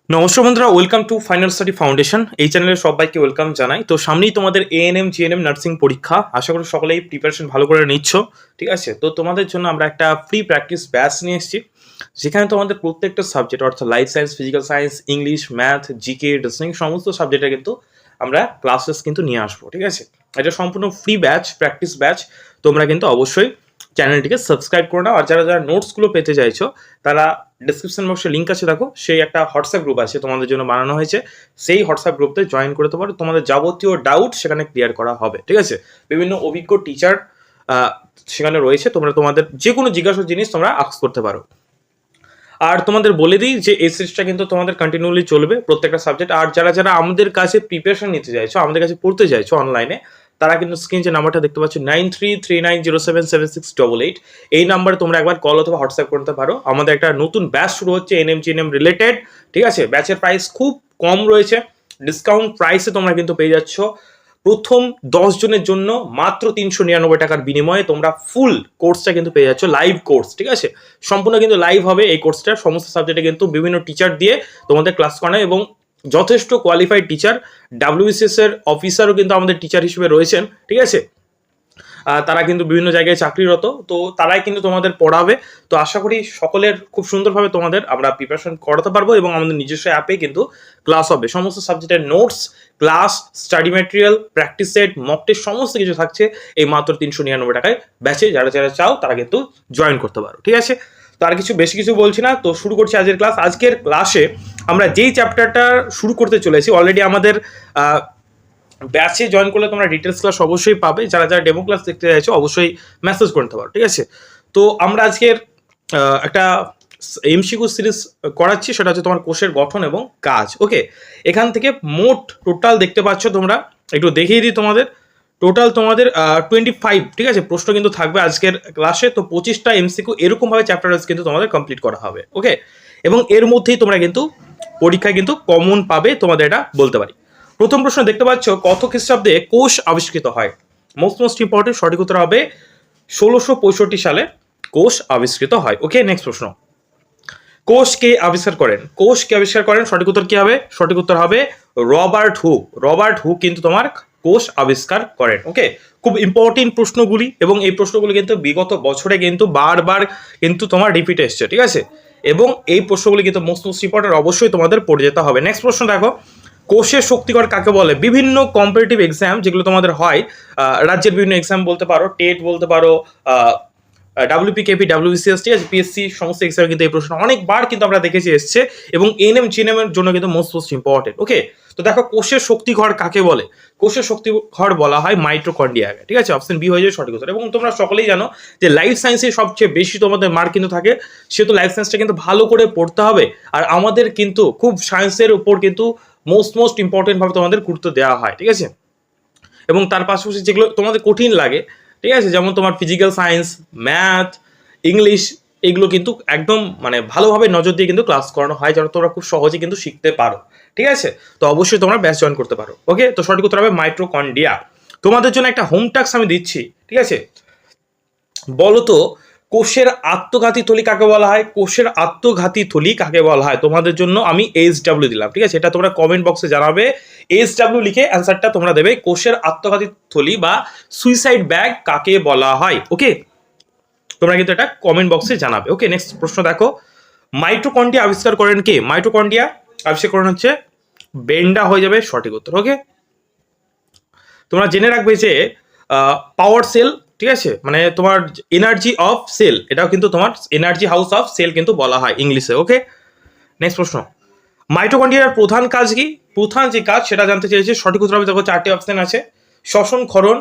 নমস্কার বন্ধুরা, welcome to final study foundation. এই চ্যানেলে সবাইকে ওয়েলকাম জানাই। তো সামনেই তোমাদের এএনএম জিএনএম নার্সিং পরীক্ষা। আশা করি সকলেই প্রিপারেশন ভালো করে নিচ্ছ, ঠিক আছে? তো তোমাদের জন্য আমরা একটা ফ্রি প্র্যাকটিস ব্যাচ নিয়ে এসেছি, যেখানে তোমাদের প্রত্যেকটা সাবজেক্ট অর্থাৎ life science, physical science, English, math, GK, reasoning সমস্ত সাবজেক্টে কিন্তু আমরা ক্লাসেস কিন্তু নিয়ে আসবো, ঠিক আছে? এটা সম্পূর্ণ ফ্রি ব্যাচ, প্র্যাকটিস ব্যাচ। তোমরা কিন্তু অবশ্যই চ্যানেলটিকে সাবস্ক্রাইব করে নাও। আর যারা যারা নোটসগুলো পেতে চাইছো তারা ডিসক্রিপশন বক্সে লিঙ্ক আছে, দেখো, সেই একটা হোয়াটসঅ্যাপ গ্রুপ আছে তোমাদের জন্য বানানো হয়েছে। সেই হোয়াটসঅ্যাপ গ্রুপতে জয়েন করতে পারো, তোমাদের যাবতীয় ডাউট সেখানে ক্লিয়ার করা হবে, ঠিক আছে? বিভিন্ন অভিজ্ঞ টিচার সেখানে রয়েছে, তোমরা তোমাদের যে কোনো জিজ্ঞাসা জিনিস তোমরা আস্ক করতে পারো। আর তোমাদের বলে দিই যে এই সিরিজটা কিন্তু তোমাদের কন্টিনিউলি চলবে প্রত্যেকটা সাবজেক্ট। আর যারা যারা আমাদের কাছে প্রিপারেশন নিতে চাইছো, আমাদের কাছে পড়তে চাইছো অনলাইনে, তারা কিন্তু স্ক্রিন যে নাম্বারটা দেখতে পাচ্ছ 9339077688, এই নাম্বারে তোমরা একবার কল অথবা হোয়াটসঅ্যাপ করতে পারো। আমাদের একটা নতুন ব্যাচ শুরু হচ্ছে এনএম রিলেটেড, ঠিক আছে? ব্যাচের প্রাইস খুব কম রয়েছে, ডিসকাউন্ট প্রাইসে তোমরা কিন্তু পেয়ে যাচ্ছ। প্রথম 10 জনের জন্য মাত্র 399 টাকার বিনিময়ে তোমরা ফুল কোর্সটা কিন্তু পেয়ে যাচ্ছ, লাইভ কোর্স, ঠিক আছে? সম্পূর্ণ কিন্তু লাইভ হবে এই কোর্সটা। সমস্ত সাবজেক্টে কিন্তু বিভিন্ন টিচার দিয়ে তোমাদের ক্লাস করানো, এবং যথেষ্ট কোয়ালিফাইড টিচার, ডাব্লিউবিসিএস এর অফিসারও কিন্তু আমাদের টিচার হিসেবে রয়েছেন, ঠিক আছে? তারা কিন্তু বিভিন্ন জায়গায় চাকরিরত, তো তারাই কিন্তু তোমাদের পড়াবে। তো আশা করি সকলের খুব সুন্দরভাবে তোমাদের আমরা প্রিপারেশন করাতে পারবো, এবং আমাদের নিজস্ব অ্যাপে কিন্তু ক্লাস হবে। সমস্ত সাবজেক্টের notes, class, study material, practice set, mock test সমস্ত কিছু থাকছে এই মাত্র 399 টাকায় ব্যাচে। যারা যারা চাও তারা কিন্তু জয়েন করতে পারো, ঠিক আছে? তো আর কিছু বেশি কিছু বলছি না, তো শুরু করছি আজকের ক্লাস। আজকের ক্লাসে আমরা যেই চ্যাপ্টারটা শুরু করতে চলেছি, অলরেডি আমাদের ব্যাচে জয়েন করলে তোমরা ডিটেলস ক্লাস অবশ্যই পাবে। যারা যারা ডেমো ক্লাস দেখতে চাইছো অবশ্যই মেসেজ করতে পারো, ঠিক আছে? তো আমরা আজকের একটা এমসিকিউ সিরিজ করাচ্ছি, সেটা হচ্ছে তোমার কোষের গঠন এবং কাজ। ওকে, এখান থেকে মোট টোটাল দেখতে পাচ্ছ তোমরা, একটু দেখিয়ে দিই তোমাদের। টোটাল তোমাদের 25, ঠিক আছে, প্রশ্ন কিন্তু থাকবে আজকের ক্লাসে। তো 25টা এমসিকিউ এরকমভাবে চ্যাপ্টার কিন্তু তোমাদের কমপ্লিট করা হবে, ওকে? এবং এর মধ্যেই তোমরা কিন্তু পরীক্ষায় কিন্তু কমন পাবে, তোমাদের এটা বলতে পারি। প্রথম প্রশ্ন দেখতে পাচ্ছ, কত খ্রিস্টাব্দে কোষ আবিষ্কৃত হয়? মোস্ট ইম্পর্টেন্ট, সঠিক উত্তর হবে 1665 সালে কোষ আবিষ্কৃত হয়। ওকে, নেক্সট প্রশ্ন, কোষ কে আবিষ্কার করেন? কোষ কে আবিষ্কার করেন, সঠিক উত্তর কি হবে? সঠিক উত্তর হবে রবার্ট হুক। রবার্ট হুক কিন্তু তোমার কোষ আবিষ্কার করেন। ওকে, খুব ইম্পর্টেন্ট প্রশ্নগুলি, এবং এই প্রশ্নগুলি কিন্তু বিগত বছরে কিন্তু বারবার কিন্তু তোমার রিপিট এসছে, ঠিক আছে? এবং এই প্রশ্নগুলি কিন্তু মোস্ট ইম্পর্টেন্ট, অবশ্যই তোমাদের পড়ে যেতে হবে। নেক্সট প্রশ্ন দেখো, কোষের শক্তিকর কাকে বলে? বিভিন্ন কম্পিটিটিভ এক্সাম যেগুলো তোমাদের হয়, রাজ্যের বিভিন্ন এক্সাম বলতে পারো, টেট বলতে পারো, ডাব্লিউপিকেপি, ডাব্লিউবিসিএস, ঠিক আছে, পিএসসি সমস্ত এক্সামে কিন্তু এই প্রশ্ন অনেকবার কিন্তু আমরা দেখেছি এসছে, এবং এনএম জিএনএম এর জন্য কিন্তু মোস্ট ইম্পর্টেন্ট। ওকে, তো দেখো, কোষের শক্তিঘর কাকে বলে? কোষের শক্তিঘর বলা হয় মাইটোকন্ড্রিয়াকে, ঠিক আছে? অপশন বি হয়ে যায় সঠিক উত্তর। এবং তোমরা সকলেই জানো যে লাইফ সায়েন্সে সবচেয়ে বেশি তোমাদের মার্ক কিন্তু থাকে, সেহেতু লাইফ সায়েন্সটা কিন্তু ভালো করে পড়তে হবে। আর আমাদের কিন্তু খুব সায়েন্সের উপর কিন্তু মোস্ট ইম্পর্টেন্ট ভাবে তোমাদের গুরুত্ব দেওয়া হয়, ঠিক আছে? এবং তার পাশাপাশি যেগুলো তোমাদের কঠিন লাগে, ঠিক আছে, যেমন তোমার ফিজিক্যাল সায়েন্স, ম্যাথ, ইংলিশ, এগুলো কিন্তু একদম মানে ভালোভাবে নজর দিয়ে কিন্তু ক্লাস করানো হয়, যেন তোমরা খুব সহজে কিন্তু শিখতে পারো, ঠিক আছে? তো অবশ্যই তোমরা ব্যাচ জয়েন করতে পারো। ওকে, তো সঠিক উত্তর হবে মাইটোকন্ড্রিয়া। তোমাদের জন্য একটা হোম টাস্ক আমি দিচ্ছি, ঠিক আছে? বলো তো, কোষের আত্মঘাতী থলি কাকে বলা হয়? কোষের আত্মঘাতী থলি কাকে বলা হয়? তোমাদের জন্য আমি এইচডব্লিউ দিলাম, ঠিক আছে? এটা তোমরা কমেন্ট বক্সে জানাবে, এইচডব্লিউ লিখে অ্যান্সারটা তোমরা দেবে। কোষের আত্মঘাতী থলি বা সুইসাইড ব্যাগ কাকে বলা হয়? ওকে, তোমরা কিন্তু এটা কমেন্ট বক্সে জানাবে। ওকে, নেক্সট প্রশ্ন দেখো, মাইটোকন্ড্রিয়া আবিষ্কার করেন কে? মাইটোকন্ড্রিয়া আবিষ্কার করেন হচ্ছে বেন্ডা, হয়ে যাবে সঠিক উত্তর। ওকে, তোমরা জেনে রাখবে যে পাওয়ার সেল, ঠিক আছে, মানে তোমার এনার্জি অফ সেল, এটাও কিন্তু তোমার এনার্জি হাউস অফ সেল কিন্তু বলা হয় ইংলিশে। ওকে, নেক্সট প্রশ্ন, মাইটোকন্ড্রিয়ার প্রধান কাজ কি? প্রধান যে কাজ সেটা জানতে চেয়েছে। সঠিক উত্তর হবে, দেখো, 4টে অপশন আছে, শ্বসন, ক্ষরণ,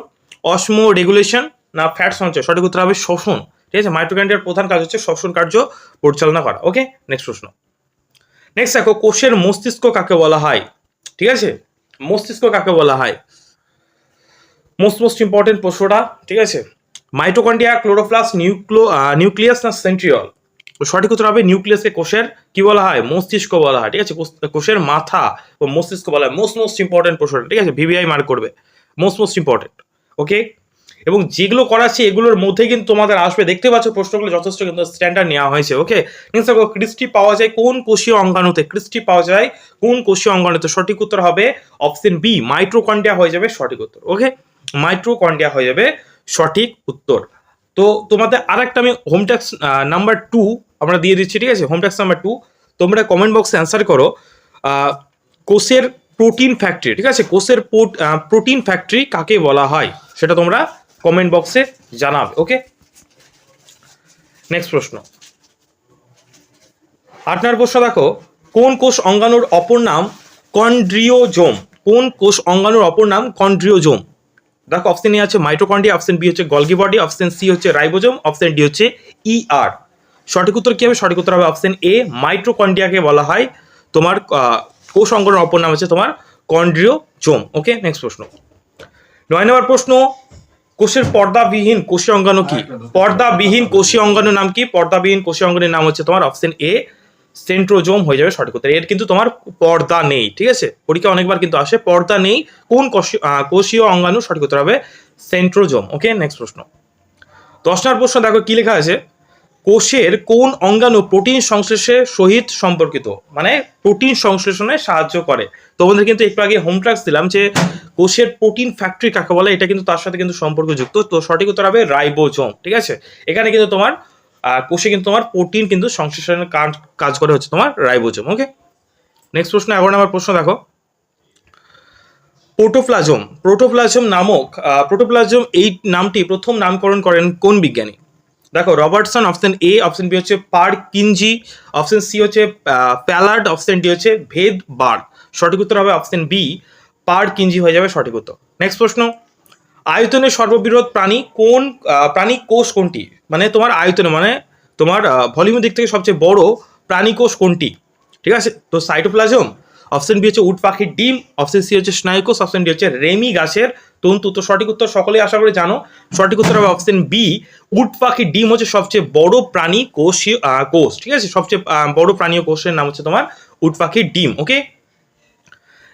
অসমো রেগুলেশন, না ফ্যাট সঞ্চয়। সঠিক উত্তর হবে শ্বসন, ঠিক আছে? মাইটোকন্ড্রিয়ার প্রধান কাজ হচ্ছে শ্বসন কার্য পরিচালনা করা। ওকে, নেক্সট প্রশ্ন, নেক্সট দেখো, কোষের মস্তিষ্ক কাকে বলা হয়? ঠিক আছে, মস্তিষ্ক কাকে বলা হয়? মোস্ট ইম্পর্টেন্ট প্রশ্নটা, ঠিক আছে? মাইটোকন্ড্রিয়া, ক্লোরোপ্লাস্ট, নিউক্লিয়াস, না সেন্ট্রিওল? সঠিক উত্তর হবে নিউক্লিয়াসকে কোষের কি বলা হয়? মস্তিষ্ক বলা হয়, ঠিক আছে? কোষের মাথা ও মস্তিষ্ক বলা হয়। মোস্ট ইম্পর্টেন্ট প্রশ্ন, ঠিক আছে? ভিভিআই মার্ক করবে, মোস্ট ইম্পর্টেন্ট। ওকে, এবং যেগুলো করাচ্ছি এগুলোর মধ্যে কিন্তু তোমাদের আসবে, দেখতে পাচ্ছ প্রশ্নগুলো যথেষ্ট কিন্তু স্ট্যান্ডার্ড নেওয়া হয়েছে। ওকে, নেক্সট দেখো, ক্রিস্টি পাওয়া যায় কোন কোষীয় অঙ্গাণুতে? ক্রিস্টি পাওয়া যায় কোন কোষীয় অঙ্গাণুতে? সঠিক উত্তর হবে অপশন বি, মাইটোকন্ড্রিয়া হয়ে যাবে সঠিক উত্তর। ওকে, মাইটোকন্ড্রিয়া হয়ে যাবে সঠিক উত্তর। তো তোমাদের আরেকটা আমি হোম ট্যাক্স নাম্বার 2 আমরা দিয়ে দিচ্ছি, ঠিক আছে? হোম ট্যাক্স নাম্বার 2 তোমরা কমেন্ট বক্সে অ্যান্সার করো। কোষের প্রোটিন ফ্যাক্টরি, ঠিক আছে, কোষের প্রোটিন ফ্যাক্টরি কাকে বলা হয় সেটা তোমরা কমেন্ট বক্সে জানাবে। ওকে, নেক্সট প্রশ্ন, 8 নম্বর প্রশ্ন দেখো, কোন কোষ অঙ্গাণুর অপর নাম কন্ড্রিওজোম? কোন কোষ অঙ্গাণুর অপর নাম কন্ড্রিওজোম? দেখো অপশন এ আছে মাইটোকন্ড্রিয়া, অপশন বি হচ্ছে গলগি বডি, অপশন সি হচ্ছে রাইবোজোম, অপশন ডি হচ্ছে ইআর। সঠিক উত্তর কি হবে? সঠিক উত্তর হবে অপশন এ, মাইটোকন্ড্রিয়াকে বলা হয় তোমার কোষ অঙ্গাণুর অপর নাম হচ্ছে তোমার কন্ড্রিওজোম। ওকে, নেক্সট প্রশ্ন, 9 নম্বর প্রশ্ন, কোষের পর্দাবিহীন কোষীয় অঙ্গাণু কি? পর্দাবিহীন কোষীয় অঙ্গাণুর নাম কি? পর্দাবিহীন কোষীয় অঙ্গাণুর নাম হচ্ছে তোমার অপশন এ, সেন্ট্রোজোম হয়ে যাবে সঠিক উত্তর। এর কিন্তু তোমার পর্দা নেই, ঠিক আছে? পরীক্ষা অনেকবার কিন্তু আসে, পর্দা নেই কোন কোষীয় অঙ্গাণু? সঠিক উত্তর হবে সেন্ট্রোজোম। ওকে, নেক্সট প্রশ্ন, 10 নম্বর প্রশ্ন দেখো কি লেখা আছে, কোষের কোন অঙ্গাণু প্রোটিন সংশ্লেষের সহিত সম্পর্কিত? মানে প্রোটিন সংশ্লেষণে সাহায্য করে। তোমাদের কিন্তু একটু আগে হোম ট্যাক্স দিলাম যে কোষের প্রোটিন ফ্যাক্টরি কাকে বলে, এটা কিন্তু তার সাথে কিন্তু সম্পর্কযুক্ত। তো সঠিক উত্তর হবে রাইবোজোম, ঠিক আছে? এখানে কিন্তু তোমার কোষে কিন্তু তোমার প্রোটিন কিন্তু সংশ্লেষণের কাজ করে হচ্ছে তোমার রাইবোজোম। ওকে, নেক্সট প্রশ্ন, 11 নম্বর প্রশ্ন দেখো, প্রোটোপ্লাজম, প্রোটোপ্লাজম এই নামটি প্রথম নামকরণ করেন কোন বিজ্ঞানী? দেখো Robertson, option A, option B হচ্ছে পারকিনজি, অপশন সি হচ্ছে প্যালার্ড, অপশন ডি হচ্ছে ভেদবার্গ। সঠিক উত্তর হবে অপশন বি, পারকিনজি হয়ে যাবে সঠিক উত্তর। নেক্সট প্রশ্ন, আয়তনে সর্ববৃহৎ প্রাণী কোষ কোনটি? মানে তোমার আয়তনে মানে তোমার ভলিউমের দিক থেকে সবচেয়ে বড় প্রাণী কোষ কোনটি? ঠিক আছে, তো সাইটোপ্লাজম, অপশন বি হচ্ছে উট পাখির ডিম, অপশন সি হচ্ছে স্নায়ুকোষ, অপশন ডি হচ্ছে রেমি গাছের তন্তু। তো সঠিক উত্তর সকলেই আশা করে জানো, সঠিক উত্তর হবে অপশন বি, উট পাখির ডিম হচ্ছে সবচেয়ে বড় প্রাণী কোষ, ঠিক আছে? সবচেয়ে বড় প্রাণীয় কোষের নাম হচ্ছে তোমার উট পাখির ডিম। ওকে,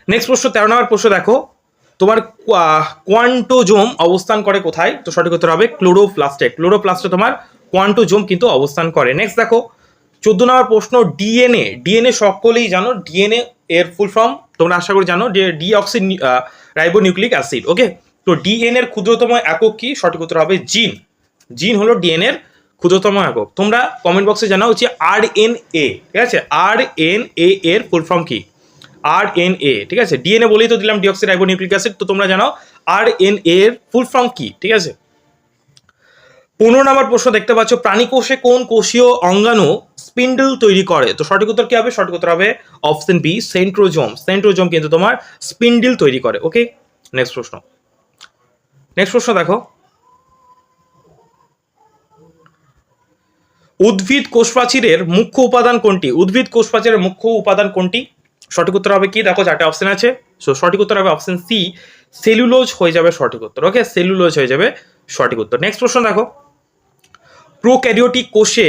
নেক্সট প্রশ্ন, 13 নম্বর প্রশ্ন দেখো, তোমার কোয়ান্টোজোম অবস্থান করে কোথায়? তো সঠিক উত্তর হবে ক্লোরোপ্লাস্টে। ক্লোরোপ্লাস্টে তোমার কোয়ান্টোজোম কিন্তু অবস্থান করে। নেক্সট দেখো 14 নম্বর প্রশ্ন, ডিএনএ সকলেই জানো, ডিএনএ এর ফুল ফর্ম তোমরা আশা করি জানো, যে ডিঅক্সি রাইবোনিউক্লিক অ্যাসিড। ওকে, তো ডিএনএ এর ক্ষুদ্রতম একক কি? সঠিক উত্তর হবে জিন। জিন হলো ডিএনএ এর ক্ষুদ্রতম একক। তোমরা কমেন্ট বক্সে জানাও হচ্ছে আরএনএ, ঠিক আছে? আরএনএ এর ফুল ফর্ম কি? আরএনএ, ঠিক আছে? ডিএনএ বলেই তো দিলাম ডিঅক্সি রাইবোনিউক্লিক অ্যাসিড, তো তোমরা জানাও আরএনএ এর ফুল ফর্ম কি, ঠিক আছে? 15 নম্বর প্রশ্ন দেখতে পাচ্ছ, প্রাণী কোষে কোন কোষীয় অঙ্গাণু স্পিন্ডল তৈরি করে? তো সঠিক উত্তর কি হবে? সঠিক উত্তর হবে অপশন বি, সেন্ট্রোজোম। সেন্ট্রোজোম কিন্তু তোমার স্পিন্ডল তৈরি করে। ওকে, নেক্সট প্রশ্ন দেখো, উদ্ভিদ কোষপ্রাচীরের মুখ্য উপাদান কোনটি? উদ্ভিদ কোষপ্রাচীরের মুখ্য উপাদান কোনটি? সঠিক উত্তর হবে কি? দেখো 4টে অপশন আছে, সো সঠিক উত্তর হবে অপশন সি, সেলুলোজ হয়ে যাবে সঠিক উত্তর। ওকে, সেলুলোজ হয়ে যাবে সঠিক উত্তর। নেক্সট প্রশ্ন দেখো, প্রোক্যারিওটিক কোষে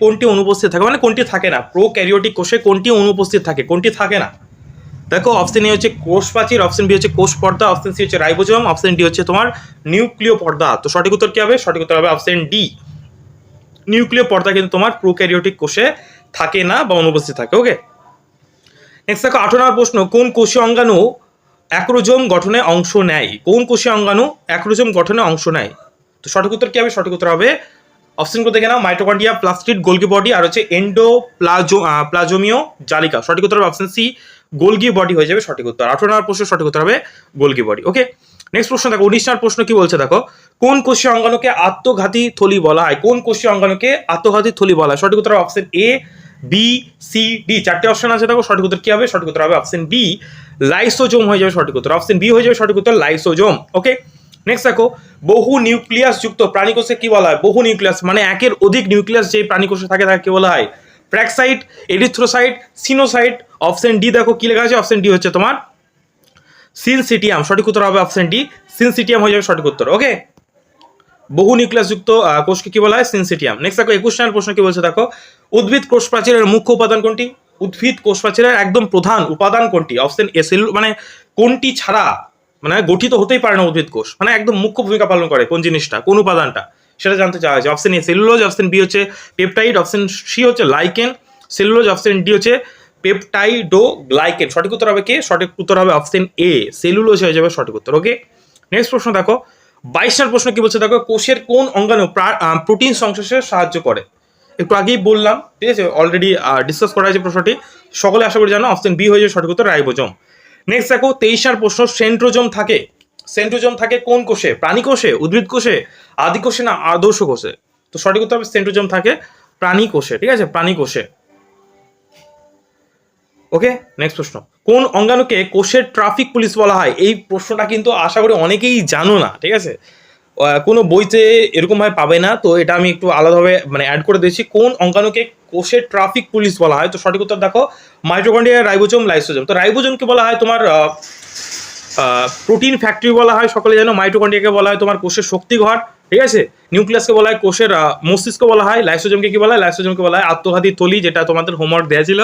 কোনটি অনুপস্থিত থাকে, মানে কোনটি থাকে না? প্রোক্যারিওটিক কোষে কোনটি অনুপস্থিত থাকে, কোনটি থাকে না? দেখো অপশন এ হচ্ছে কোষ প্রাচীর, অপশন বি হচ্ছে কোষ পর্দা, অপশন সি হচ্ছে রাইবোজোম, অপশন ডি হচ্ছে তোমার নিউক্লিয় পর্দা। তো সঠিক উত্তর কি হবে? সঠিক উত্তর হবে অপশন ডি, নিউক্লিয় পর্দা কিন্তু তোমার প্রোক্যারিওটিক কোষে থাকে না বা অনুপস্থিত থাকে। ওকে, নেক্সট দেখো 18 নম্বর প্রশ্ন, কোন কোষীয় অঙ্গাণু অ্যাক্রোজোম গঠনে অংশ নেয়? কোন কোষীয় অঙ্গাণু অ্যাক্রোজোম গঠনে অংশ নেয়? তো সঠিক উত্তর কি হবে? সঠিক উত্তর হবে অপশনগুলো দেখে নাও, মাইটোকন্ড্রিয়া, প্লাস্টিড, গোলগি বডি, আর হচ্ছে প্লাজমীয় জালিকা। সঠিক উত্তর হবে অপশন সি, গোলগি বডি হয়ে যাবে সঠিক উত্তর। 18 নম্বর প্রশ্ন সঠিক উত্তর হবে গোলগি বডি। ওকে, নেক্সট প্রশ্ন দেখো, 19 নম্বর প্রশ্ন কি বলছে দেখো, কোন কোষীয় অঙ্গাণুকে আত্মঘাতী থলি বলা হয়? কোন কোষীয় অঙ্গাণুকে আত্মঘাতী থলি বলা হয়? সঠিক উত্তর হবে option A, B, C, D. 4টে অপশন আছে দেখো, সঠিক উত্তর কি হবে? সঠিক উত্তর হবে অপশন বি, লাইসোজোম হয়ে যাবে সঠিক উত্তর। অপশন বি হয়ে যাবে সঠিক উত্তর, লাইসোজোম। ওকে, নেক্সট দেখো, বহু নিউক্লিয়াস যুক্ত প্রাণী কোষে কি বলা হয়? বহু নিউক্লিয়াস মানে একের অধিক নিউক্লিয়াস যে প্রাণী কোষে থাকে তাকে কি বলা হয়? প্র্যাক্সাইট, এরিথ্রোসাইট, সিনোসাইট। অপশন ডি দেখো কি লেখা আছে, অপশন ডি হচ্ছে তোমার সিনসিটিয়াম। সঠিক উত্তর হবে অপশন ডি, সিনসিটিয়াম হয়ে যাবে সঠিক উত্তর। ওকে, বহু নিউক্লিয়াস যুক্ত কোষকে কি বলা হয়? সিনসিটিয়াম। নেক্সট দেখো 21 নম্বর প্রশ্ন কি বলছে দেখো, উদ্ভিদ কোষ প্রাচীরের মুখ্য উপাদান কোনটি? উদ্ভিদ কোষ প্রাচীরের একদম প্রধান উপাদান কোনটি? অপশন এ, মানে কোনটি ছাড়া মানে গঠিত হতেই পারে না উদ্ভিদ কোষ, মানে একদম মুখ্য ভূমিকা পালন করে কোন জিনিসটা, কোন উপাদানটা, সেটা জানতে চাওয়া হয়েছে। Option A cellulose, option B হচ্ছে পেপটাইড, অপশন সি হচ্ছে লাইকেন সেলুলোজ, অপশন ডি হচ্ছে পেপটাইডোগ্লাইকেন। সঠিক উত্তর হবে কি? সঠিক উত্তর হবে অপশন এ সেলুলোজ হয়ে যাবে সঠিক উত্তর। ওকে, নেক্সট প্রশ্ন দেখো, 22 নম্বর প্রশ্ন কি বলছে দেখো, কোষের কোন অঙ্গাণু প্রোটিন সংশ্লেষে সাহায্য করে? একটু আগেই বললাম, ঠিক আছে, অলরেডি ডিসকাস করা হয়েছে প্রশ্নটি, সকলে আশা করি জানো। অপশন বি হয়ে যাবে সঠিক উত্তর, রাইবোজোম। নেক্সট দেখো 23 নম্বর প্রশ্ন, সেন্ট্রোজোম থাকে কোন কোষে? প্রাণী কোষে, উদ্ভিদ কোষে, আদি কোষে না আদর্শ কোষে? তো সঠিক উত্তর হবে সেন্ট্রোজোম থাকে প্রাণী কোষে, ঠিক আছে, প্রাণী কোষে। ওকে, নেক্সট প্রশ্ন, কোন অঙ্গাণুকে কোষের ট্রাফিক পুলিশ বলা হয়? এই প্রশ্নটা কিন্তু আশা করি অনেকেই জানো না, ঠিক আছে, কোনো বইতে এরকমভাবে পাবে না, তো এটা আমি একটু আলাদাভাবে মানে অ্যাড করে দিয়েছি। কোন অঙ্গাণুকে কোষের ট্রাফিক পুলিশ বলা হয়? তো সঠিক উত্তর দেখো মাইটোকন্ড্রিয়া, রাইবোজোম, লাইসোজোম। তো রাইবোজোমকে বলা হয় তোমার প্রোটিন ফ্যাক্টরি বলা হয়, সকলে জানো। মাইটোকন্ড্রিয়াকে বলা হয় তোমার কোষের শক্তিঘর, ঠিক আছে। নিউক্লিয়াসকে বলা হয় কোষের মস্তিষ্ক বলা হয়। লাইসোজোমকে কি বলা হয়? লাইসোজোমকে বলা হয় আত্মঘাতী থলি, যেটা তোমাদের হোমওয়ার্ক দেওয়া ছিল।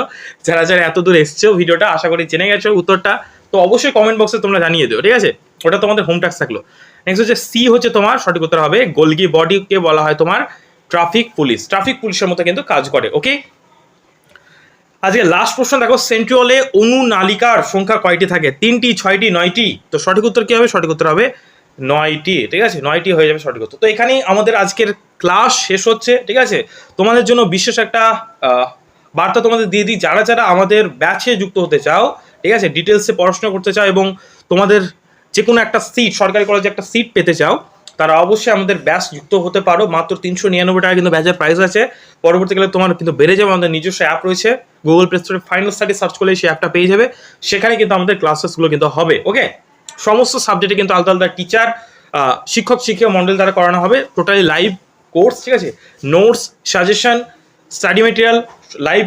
যারা যারা এত দূর এসছো ভিডিওটা, আশা করি জেনে গেছো উত্তরটা, তো অবশ্যই কমেন্ট বক্সে তোমরা জানিয়ে দিও, ঠিক আছে, ওটা তোমাদের হোম টাস্ক থাকলো। নেক্সট হচ্ছে সি হচ্ছে তোমার সঠিক উত্তর হবে গোলগি বডিকে বলা হয় তোমার ট্রাফিক পুলিশের মতো কিন্তু কাজ করে। ওকে, আজকে লাস্ট প্রশ্ন দেখো, সেন্ট্রিওলে অনুনালিকার সংখ্যা কয়টি থাকে? 3টি, 6টি, 9টি? তো সঠিক উত্তর কি হবে? সঠিক উত্তর হবে 9টি, ঠিক আছে, 9টি হয়ে যাবে সঠিক উত্তর। তো এখানেই আমাদের আজকের ক্লাস শেষ হচ্ছে, ঠিক আছে। তোমাদের জন্য বিশেষ একটা বার্তা তোমাদের দিয়ে দিই, যারা যারা আমাদের ব্যাচে যুক্ত হতে চাও, ঠিক আছে, ডিটেলসে পড়াশোনা করতে চাও এবং তোমাদের যে কোনো একটা সিট, সরকারি কলেজে একটা সিট পেতে চাও, তারা অবশ্যই আমাদের ব্যাচ যুক্ত হতে পারো। মাত্র 399 টাকা কিন্তু ব্যাচের প্রাইস আছে। পরবর্তীকালে তোমার কিন্তু বেড়ে যাবে। আমাদের নিজস্ব অ্যাপ রয়েছে, গুগল প্লে স্টোরে ফাইনাল স্টাডি সার্চ করলে সেই অ্যাপটা পেয়ে যাবে। সেখানে কিন্তু আমাদের ক্লাসেসগুলো কিন্তু হবে। ওকে, সমস্ত সাবজেক্টে কিন্তু আলাদা আলাদা টিচার, শিক্ষক মন্ডল দ্বারা করানো হবে। টোটালি লাইভ কোর্স, ঠিক আছে, notes, suggestion, study material, live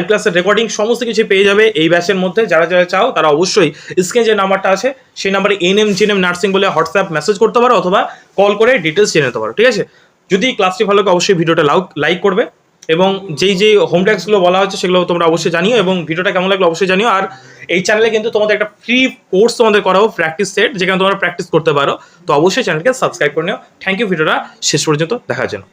ক্লাসের রেকর্ডিং সমস্ত কিছু পেয়ে যাবে এই ব্যাচের মধ্যে। যারা যারা চাও তারা অবশ্যই স্ক্রিনে যে নাম্বারটা আছে সেই নাম্বারে NM নার্সিং বলে হোয়াটসঅ্যাপ মেসেজ করতে পারো, অথবা কল করে ডিটেলস জেনে নিতে পারো, ঠিক আছে। যদি ক্লাসটি ভালো লাগে অবশ্যই ভিডিওটা লাইক করবে, এবং যেই হোম ট্যাক্সগুলো বলা হচ্ছে সেগুলো তোমরা অবশ্যই জানিও, এবং ভিডিওটা কেমন লাগলো অবশ্যই জানিও। আর এই চ্যানেলে কিন্তু তোমাদের একটা ফ্রি কোর্স তোমাদের করাবো, প্র্যাকটিস সেট, যেখানে তোমরা প্র্যাকটিস করতে পারো। তো অবশ্যই চ্যানেলকে সাবস্ক্রাইব করে নিও। থ্যাংক ইউ ভিডিওটা শেষ পর্যন্ত দেখার জন্য।